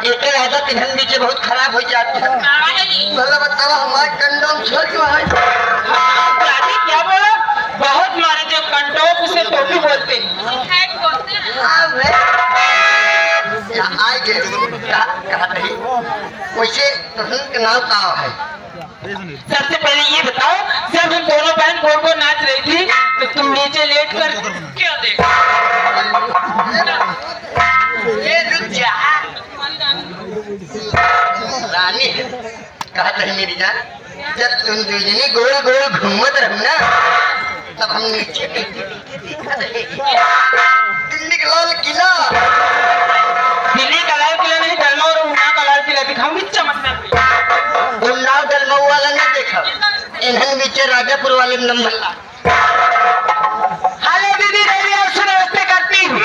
एक आदत इन्हन बीच बहुत खराब हो जाती है। भला बताओ हमारे कंडोम छोड़ क्यों है? क्या बोला? बहुत मारे जो कंडोम उसे टोपी बोलते हैं। वैसे तुम नाम का है? सबसे पहले ये बताओ, जब हम दोनों बहन गोल नाच रही थी तो तुम नीचे लेट कर क्यों देखा? ये रुक जा रानी, कहा था मेरी जान, जब तुम दुजनी गोल गोल घूमत रहो ना तब हम नीचे दिल्ली का लाल किला, दिल्ली का लाल किला नहीं, दलमा और उन्नाव का लाल किला दिखाऊंगी। चमकना उन्नाव दलमऊ वाला नहीं देखा, इन्हन बीचे राजापुर वाले नंबर। हेलो दीदी, रेडी आपसे नमस्ते करती हूँ।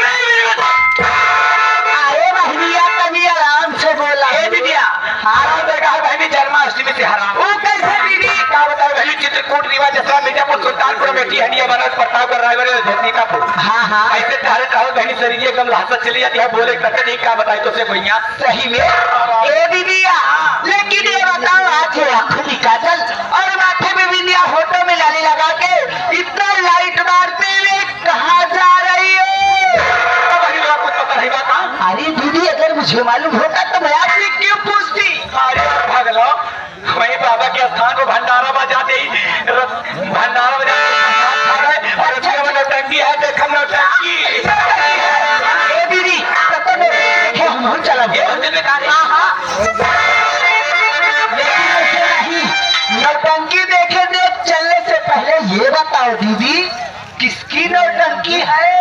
अरे बहनिया कभी आराम से बोला। दीदिया हारा देखा है बहनी जन्माष्टमी से हराम। वो कैसे दीदी? क्या बताओ बहनी, चित्रकूट रीवा जसरा मिर्जापुर सुल्तानपुर मेठी हंडिया बनस प्रतापगढ़ रायगढ़ धरतीकापुर। हाँ ऐसे तारे चाहो बहनी शरीर एकदम लाशत चली जाती है, बोले करते नहीं। क्या बताए तो से भैया सही में? ए दीदिया लेकिन ये बताओ, आज आंखों की काजल और माथे में बिंदिया, होठों में लाली लगा के इतना लाइट मारते हुए कहाँ जा रही हो? कुछ पता नहीं बात। अरे दीदी अगर मुझे मालूम होता तो मैं आपसे क्यों पूछती? अरे भाग लो, वही बाबा के स्थान को भंडारा बजाते ही भंडारा बजाते और उसके में नौटंकी है। देखो नौटंकी दीदी हम चला गए नौटंकी देखे देख चलने से पहले ये बताओ दीदी, किसकी नौटंकी है?